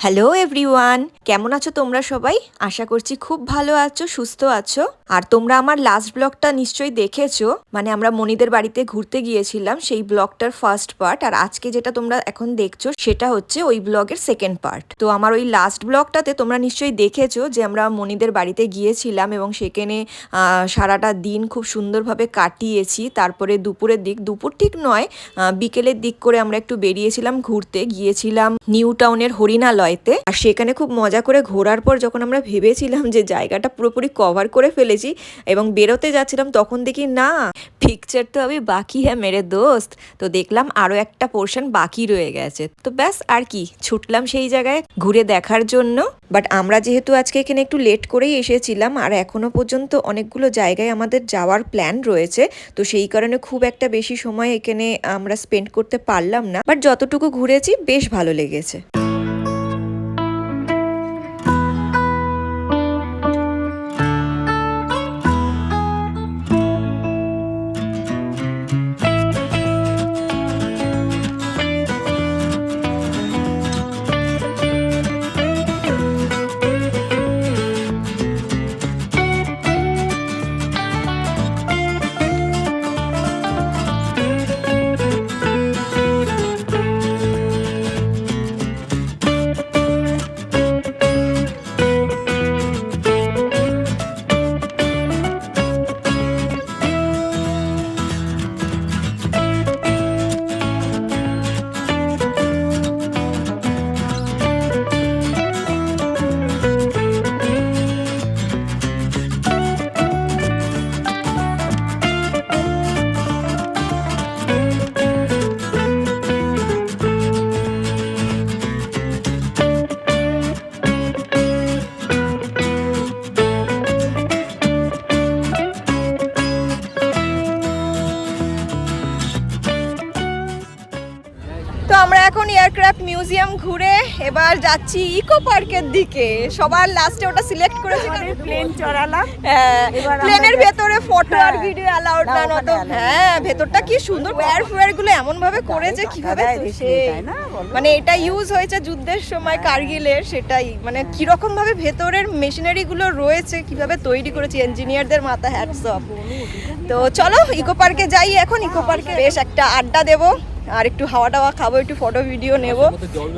Hello everyone, কেমন আছো তোমরা সবাই? আশা করছি খুব ভালো আছো, সুস্থ আছো। আর তোমরা আমার লাস্ট ব্লগটা নিশ্চয়ই দেখেছো, মানে আমরা মনিদের বাড়িতে ঘুরতে গিয়েছিলাম, সেই ব্লগটার ফার্স্ট পার্ট। আর আজকে যেটা তোমরা এখন দেখছো সেটা হচ্ছে ওই ব্লগের সেকেন্ড পার্ট। তো আমার ওই লাস্ট ব্লগটাতে তোমরা নিশ্চয়ই দেখেছো যে আমরা মনিদের বাড়িতে গিয়েছিলাম এবং সেখানে সারাটা দিন খুব সুন্দরভাবে কাটিয়েছি। তারপরে দুপুর ঠিক নয়, বিকেলের দিক করে আমরা একটু বেরিয়েছিলাম ঘুরতে, গিয়েছিলাম নিউ টাউনের হরিণালয়তে। আর সেখানে খুব মজা করে ঘোরার পর যখন আমরা ভেবেছিলাম যে জায়গাটা পুরোপুরি কভার করে ফেলেছি এবং বেরোতে যাচ্ছিলাম, তখন দেখি না, পিকচার তো আমি বাকি হ্যাঁ মেরে দোস্ত। তো দেখলাম আরো একটা পোর্শন বাকি রয়ে গেছে। তো ব্যাস আর কি, ছুটলাম সেই জায়গায় ঘুরে দেখার জন্য। বাট আমরা যেহেতু আজকে এখানে একটু লেট করেই এসেছিলাম আর এখনো পর্যন্ত অনেকগুলো জায়গায় আমাদের যাওয়ার প্ল্যান রয়েছে, তো সেই কারণে খুব একটা বেশি সময় এখানে আমরা স্পেন্ড করতে পারলাম না। বাট যতটুকু ঘুরেছি বেশ ভালো লেগেছে। তো আমরা এখন এয়ারক্রাফট মিউজিয়াম ঘুরে এবার যাচ্ছি ইকো পার্কের দিকে। সবার লাস্টে ওটা সিলেক্ট করেছি, প্লেন চড়ালাম। প্লেনের ভেতরে ফটো আর ভিডিও অ্যালাউড না। তো হ্যাঁ, ভেতরটা কি সুন্দর, ওয়্যার গুলো এমন ভাবে করেছে, কিভাবে মানে এটা ইউজ হয়েছে যুদ্ধের সময় কার্গিলের, সেটাই মানে কিরকম ভাবে ভেতরের মেশিনারি গুলো রয়েছে, কিভাবে তৈরি করেছে, ইঞ্জিনিয়ারদের মাথা হ্যাটস অফ। তো চলো ইকো পার্কে যাই এখন। ইকো পার্কে বেশ একটা আড্ডা দেবো আর একটু হাওয়া টাওয়া খাবো, একটু ফটো ভিডিও নেবো,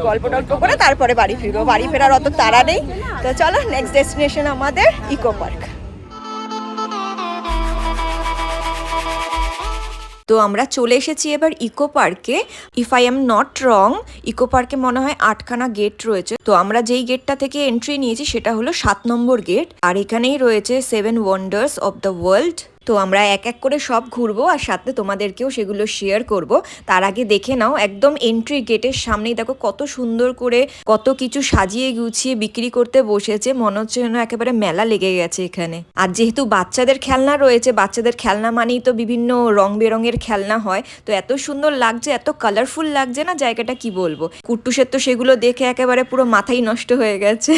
গল্প টল্প করে তারপরে বাড়ি ফিরবো। বাড়ি ফেরার অত তাড়া নেই। তো চলো, নেক্সট ডেস্টিনেশন আমাদের ইকো পার্ক। তো আমরা চলে এসেছি এবার ইকো পার্কে। If I am not wrong, eco পার্কে মনে হয় 8খানা গেট রয়েছে। তো আমরা যেই গেটটা থেকে এন্ট্রি নিয়েছি সেটা হলো 7 নম্বর গেট। আর এখানেই রয়েছে 7 ওয়ান্ডার্স অফ দ্য ওয়ার্ল্ড। তো আমরা এক এক করে সব ঘুরবো আর সাথে তোমাদেরকেও সেগুলো শেয়ার করব। তার আগে দেখে নাও, একদম এন্ট্রি গেটের সামনেই দেখো কত সুন্দর করে কত কিছু সাজিয়ে গুছিয়ে বিক্রি করতে বসেছে, মনে হচ্ছে যেন একেবারে মেলা লেগে গেছে এখানে। আর যেহেতু বাচ্চাদের খেলনা রয়েছে, বাচ্চাদের খেলনা মানেই তো বিভিন্ন রং বেরঙের খেলনা হয়, তো এত সুন্দর লাগছে, এত কালারফুল লাগছে না জায়গাটা, কি বলবো। কুট্টুসের তো সেগুলো দেখে একেবারে পুরো মাথাই নষ্ট হয়ে গেছে।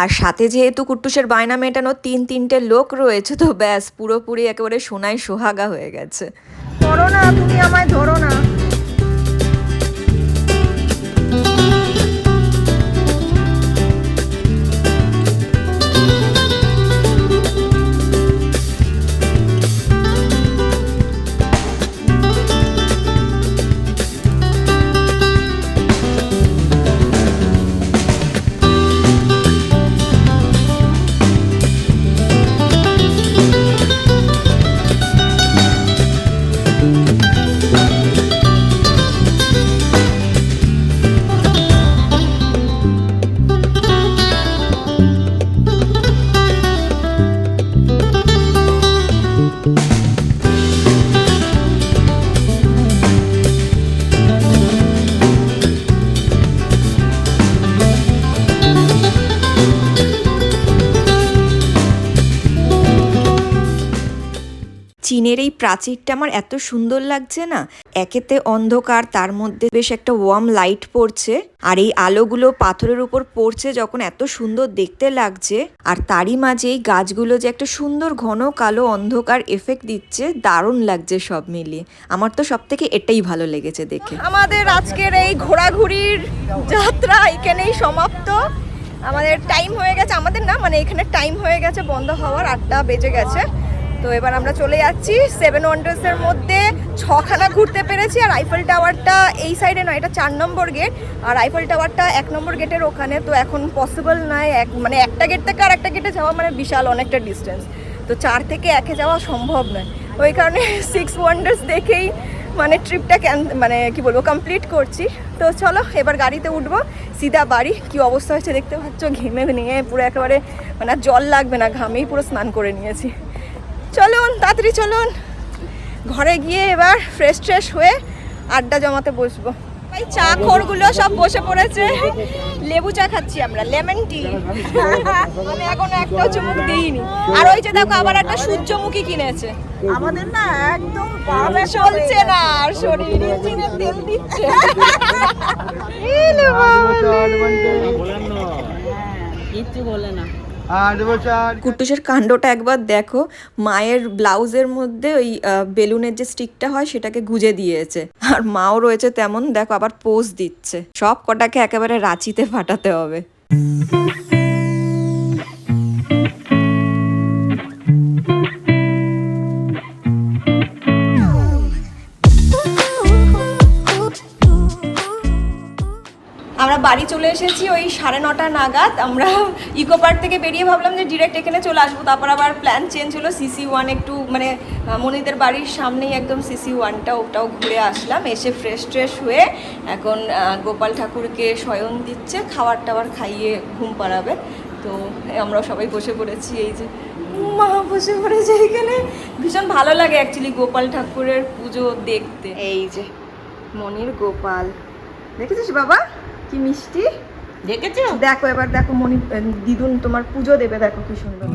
আর সাথে যেহেতু কুট্টুসের বায়না মেটানো 3-3টে লোক রয়েছে, তো ব্যাস পুরোপুরি একেবারে সোনায় সোহাগা হয়ে গেছে। ধরো না, তুমি আমায় ধরো না। চীনের এই প্রাচীরটা আমার এত সুন্দর লাগছে না, একেতে অন্ধকার, তার মধ্যে বেশ একটা ওয়ার্ম লাইট পড়ছে, আর এই আলোগুলো পাথরের উপর পড়ছে যখন এত সুন্দর দেখতে লাগছে, আর তারই মাঝে এই গাছগুলো যে একটা সুন্দর ঘন কালো অন্ধকার এফেক্ট দিচ্ছে, দারুণ লাগছে সব মিলিয়ে। আমার তো সব থেকে এটাই ভালো লেগেছে দেখে। আমাদের আজকের এই ঘোরাঘুরির যাত্রা এখানেই সমাপ্ত। আমাদের টাইম হয়ে গেছে, আমাদের না মানে এখানে টাইম হয়ে গেছে বন্ধ হওয়ার, 8টা বেজে গেছে। তো এবার আমরা চলে যাচ্ছি 7 ওয়ান্ডার্সের মধ্যে 6খানা ঘুরতে পেরেছি। আর আইফেল টাওয়ারটা এই সাইডে নয়, এটা 4 নম্বর গেট, আর আইফেল টাওয়ারটা 1 নম্বর গেটের ওখানে। তো এখন পসিবল নয় মানে একটা গেট থেকে আর একটা গেটে যাওয়া মানে বিশাল অনেকটা ডিস্টেন্স, তো 4 থেকে 1-এ যাওয়া সম্ভব নয়। ওই কারণে 6 ওয়ান্ডার্স দেখেই মানে ট্রিপটা মানে কি বলবো কমপ্লিট করছি। তো চলো এবার গাড়িতে উঠবো, সিধা বাড়ি। কি অবস্থা হয়েছে দেখতে পাচ্ছ, ঘেমে নিয়ে পুরো একেবারে মানে জল লাগবে না, ঘামেই পুরো স্নান করে নিয়েছি। চলুন তাড়াতাড়ি চলুন, ঘরে গিয়ে এবার ফ্রেশ হয়ে আড্ডা জমাতে বসবো। ভাই চা খোরগুলো সব বসে পড়েছে, লেবু চা খাচ্ছি আমরা, লেমন টি। আমি এখন একটা চুমুক দিইনি। আর ওই যে দেখো আবার একটা সূর্যমুখী কিনেছে। আমাদের না একদম পাবে চলছে না, আর শরীর ইঞ্জিনের তেল দিচ্ছে। কিচ্ছু বলে না। কুট্টুসের কাণ্ডটা একবার দেখো, মায়ের ব্লাউজের মধ্যে ওই বেলুনের যে স্টিকটা হয় সেটাকে গুজে দিয়েছে, আর মাও রয়েছে তেমন, দেখো আবার পোজ দিচ্ছে। সব কটাকে একেবারে রাঁচিতে ফাটাতে হবে। আমরা বাড়ি চলে এসেছি ওই 9:30 নাগাদ। আমরা ইকো পার্ক থেকে বেরিয়ে ভাবলাম যে ডিরেক্ট এখানে চলে আসবো, তারপর আবার প্ল্যান চেঞ্জ হলো। CC1 একটু মানে মনিদের বাড়ির সামনেই একদম CC1টা, ওটাও ঘুরে আসলাম। এসে ফ্রেশ হয়ে এখন গোপাল ঠাকুরকে শয়ন দিচ্ছে, খাবার টাবার খাইয়ে ঘুম পাড়াবে। তো আমরা সবাই বসে পড়েছি, এই যে মা বসে পড়েছে এখানে। ভীষণ ভালো লাগে অ্যাকচুয়ালি গোপাল ঠাকুরের পুজো দেখতে। এই যে মনির গোপাল, দেখেছিস বাবা কি মিষ্টি, দেখেছো? দেখো এবার দেখো মনি দিদুন তোমার পুজো দেবে, দেখো কি সুন্দর।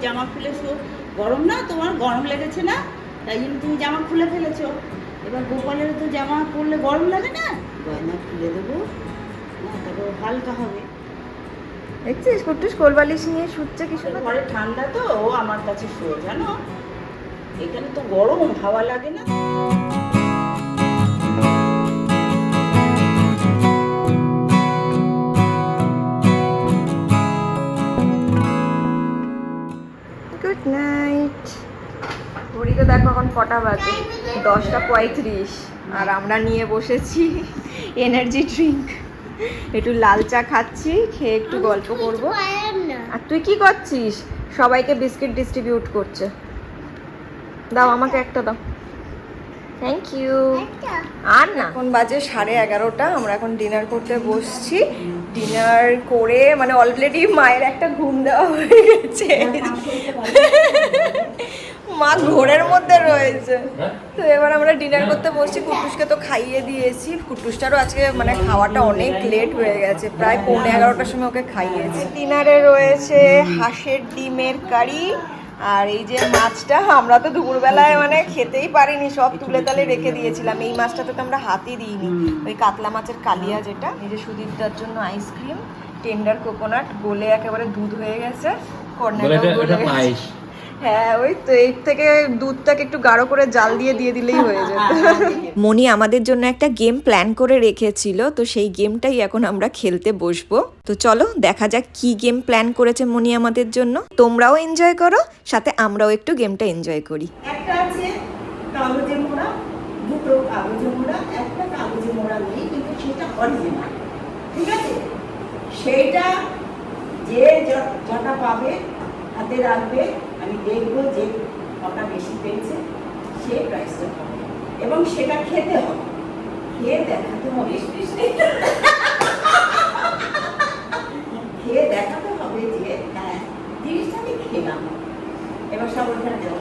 জামা খুলেছো, গরম না তোমার, গরম লেগেছে না, তাই জন্য তুমি জামা খুলে ফেলেছো। এবার গোপালের তো জামা পরলে গরম লাগে না, গয়না খুলে দেবো, তারপর হালকা হবে। দেখছিস কুট্টুস কোলবালিশ নিয়ে শুচ্ছে কি সুন্দর। ঘরে ঠান্ডা তো, ও আমার কাছে শুয়ে, জানো এখানে তো গরম, হাওয়া লাগে না। Good night. ঘড়িতে দেখো এখন কটা বাজে, 10:35, আর আমরা নিয়ে বসেছি এনার্জি ড্রিঙ্ক। একটু লাল চা খাচ্ছি, খেয়ে একটু গল্প করবো। আর তুই কি করছিস? সবাইকে বিস্কিট ডিস্ট্রিবিউট করছে। দাও আমাকে একটা দাও, থ্যাংক ইউ। আর না, এখন বাজে 11:30, আমরা এখন ডিনার করতে বসছি। ডিনার করে মানে অলরেডি মায়ের একটা ঘুম দেওয়া হয়ে গেছে, মা ঘোরের মধ্যে রয়েছে। তো এবার আমরা ডিনার করতে বসছি। কুট্টুসকে তো খাইয়ে দিয়েছি, কুট্টুসটারও আজকে মানে খাওয়াটা অনেক লেট হয়ে গেছে, প্রায় 11:15 সময় ওকে খাইয়েছি। ডিনারে রয়েছে হাঁসের ডিমের কারি, আর এই যে মাছটা আমরা তো দুপুরবেলায় মানে খেতেই পারিনি, সব তুলে তালে রেখে দিয়েছিলাম। এই মাছটাতে তো আমরা হাতই দিইনি, ওই কাতলা মাছের কালিয়া যেটা। এই যে সুদীপটার জন্য আইসক্রিম, টেন্ডার কোকোনাট গলে একেবারে দুধ হয়ে গেছে, কর্নেটাও গলে গেছে। হ্যাঁ ওই তো, এর থেকে দুধটাকে একটু গাঢ় করে জাল দিয়ে দিলেই হয়ে যেত। মনি আমাদের জন্য একটা গেম প্ল্যান করে রেখেছিল, তো সেই গেমটাই এখন আমরা খেলতে বসবো। তো চলো দেখা যাক কি গেম প্ল্যান করেছে মনি আমাদের জন্য। তোমরাও এনজয় করো, সাথে আমরাও একটু গেমটা এনজয় করি। একটা আছে কাগজে মোড়া, দুটো কাগজে মোড়া, একটা কাগজে মোড়া নেই, কিন্তু সেটা অরিজিনাল, ঠিক আছে? সেইটা যে যটা পাবে হাতে রাখবে, আমি দেখবো যে কটা বেশি পেয়েছে, সে প্রাইসটা পাবে, এবং সেটা খেতে হবে। খেয়ে দেখাতে হবে, খেয়ে দেখাতে হবে যে হ্যাঁ জিনিসটা আমি খেলাম। এবার সব ওখানে দেবো।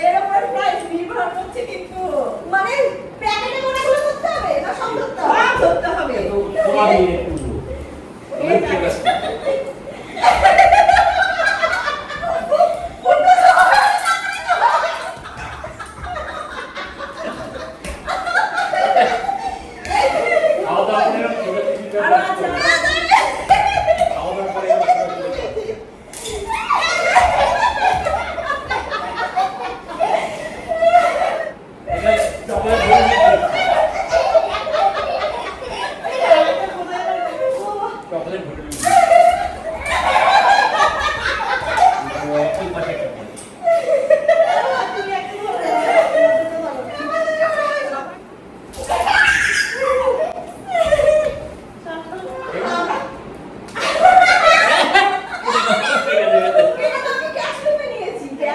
এর উপর প্রাইস নির্ভর করছে কিন্তু মানে প্যাকেটে করে গুলো করতে হবে না সব করতে হবে? সব ধরতে হবে। আরো আছে,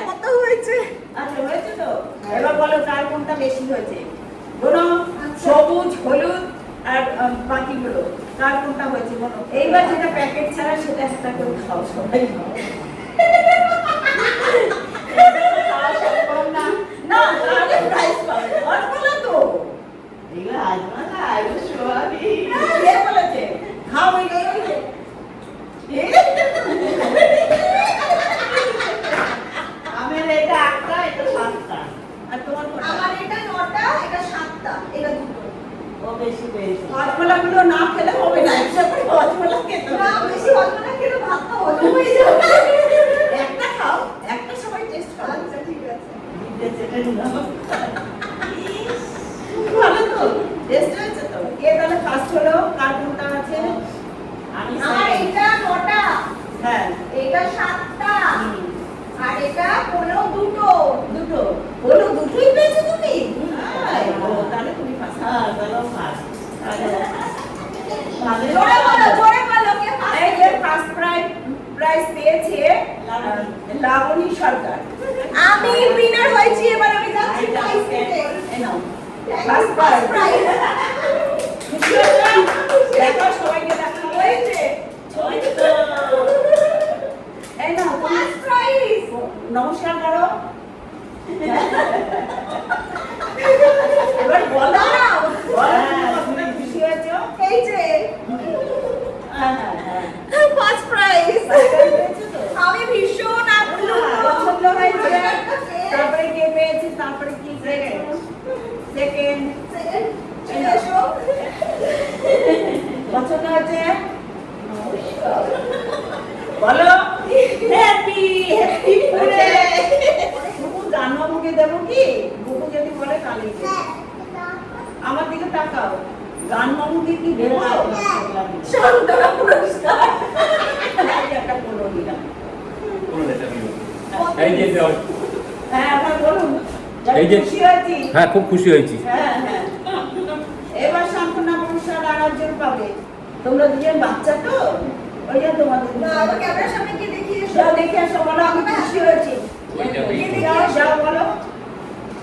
কত হয়েছে? আচ্ছা হয়েছে তো? এবার বলো কার কোনটা বেশি হয়েছে? বলো সবুজ, হলুদ আর বাকিগুলো কার কোনটা হয়েছে বলো। এইবার যেটা প্যাকেট ছাড়া সেটা একটা করে খাও, সবাই খাও। না, না, তাহলে prize পাবে। রসগোল্লা তো। এগুলো হাজমালা, এগুলো সোয়াবিন। কে বলেছে? খাও এগুলো। আমার এটা 8টা, এটা 7টা। আর তোমার কোনটা? আমার এটা 9টা, এটা 7টা, এটা 2টো। ও বেশি পেয়েছে। হজমোলাগুলো না খেলে হবে না, একটা করে হজমোলা খেতে হবে। না বেশি হজমোলা খেলে ভাতটা হজম হয়ে যাবে। একটা খাও, একটা সবাই টেস্ট করো। আচ্ছা ঠিক আছে। ভালো তো? টেস্ট হয়েছে তো? কে তাহলে ফার্স্ট হলো? কার কোনটা আছে? আমি আমার second। এটা 9টা, হ্যাঁ, এটা 7টা, আর এটা কোনো 2টো। দুটো। বলো দুটোই পেয়েছো তুমি? হ্যাঁ, ও তাহলে তুমি ফার্স্ট। হ্যাঁ, তাহলে ফার্স্ট। জোরে বলো, জোরে বলো কে এই ফার্স্ট? যে ফার্স্ট প্রাইজ পেয়েছে লাবণী সরকার। আমি উইনার হয়েছি, এবার আমি যাচ্ছি প্রাইজ নিতে। এই নাও। First prize. খুশি হয়েছো? দেখো সবাইকে দেখা হয়েছে। হয়েছে তো। এই নাও তুমি ফার্স্ট প্রাইজ। নমস্কার করো। এবার বলো। দাঁড়াও। বলো তুমি খুশি হয়েছো? এই যে হ্যাঁ, হ্যাঁ, হ্যাঁ। First prize. পেয়েছো তো? আমি ভীষণ আপ্লুত। পছন্দ হয়েছে। তারপরে কে পেয়েছে? তারপরে কি সেকেন্ড চলে এসো। পছন্দ হয়েছে? বলো হ্যাপি হ্যাপি বলে শুধু জানবাবুকে দেবো কি? বুবু যদি বলে তাহলে আমার দিকে তাকাও। গানবাবুকে কি দেবো? শান্তনা পুরস্কার। একটা বলো দিলাম। এই যে হ্যাঁ আবার বলুন। এই যে- খুশি হয়েছি। হ্যাঁ খুব খুশি হয়েছি। হ্যাঁ হ্যাঁ। এবার সান্ত্বনা পুরস্কার আর একজন পাবে। তোমরা দুজন বাচ্চা তো ওই জন্য তোমাদের না, আবার ক্যামেরার সামনে গিয়ে দেখিয়ে এসো। যাও দেখে আসো, বলো আমি খুশি হয়েছি। যাও যাও বলো।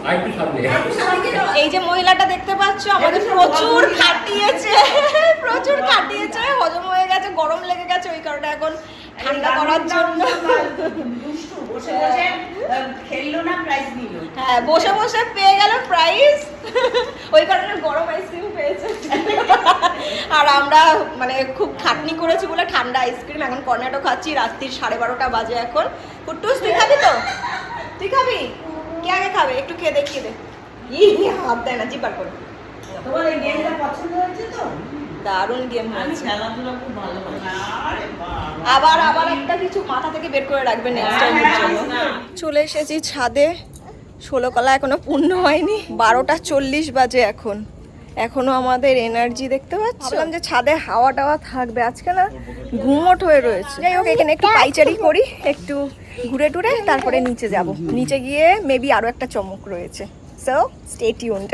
আর একটু সামনে। একটু সামনে গিয়ে দাও। এই যে মহিলাটা দেখতে পাচ্ছ আমাদের প্রচুর খাটিয়েছে, প্রচুর খাটিয়েছে, হজম হয়ে গেছে, গরম লেগে গেছে, ওই কারণে এখন ঠান্ডা করার জন্য দুষ্টু বসে বসে খেললো না, প্রাইজ নিল। হ্যাঁ বসে বসে পেয়ে গেল প্রাইজ, ওই কারণে গরম আইসক্রিম পেয়েছে। আর আমরা মানে খুব খাটনি করেছি বলে ঠান্ডা আইসক্রিম, এখন কর্নেটো খাচ্ছি, রাত্রির 12:30 বাজে এখন। কুট্টুস তুই খাবি তো? তুই খাবি? কে আগে খাবে? একটু খেয়ে দেখিয়ে দে। হাত দেয় না, জিপার করে। তোমার এই গেমটা পছন্দ হয়েছে তো? দারুণ গেম আমি হয়েছে। খেলাধুলা খুব ভালোবাসি। আরে বাবা। আবার আবার একটা কিছু মাথা থেকে বের করে রাখবে নেক্সট টাইমের জন্য। চলে এসেছি ছাদে, 16 কলা এখনো পূর্ণ হয়নি, 12:40 বাজে এখন, এখনো আমাদের এনার্জি দেখতে পাচ্ছ। ভাবলাম যে ছাদে হাওয়া টাওয়া থাকবে, আজকে না ঘুমট হয়ে রয়েছে। যাই হোক এখানে একটু পাইচারি করি, একটু ঘুরে টুরে তারপরে নিচে যাব, নিচে গিয়ে মেবি আরো একটা চমক রয়েছে, সো স্টে টিউনড।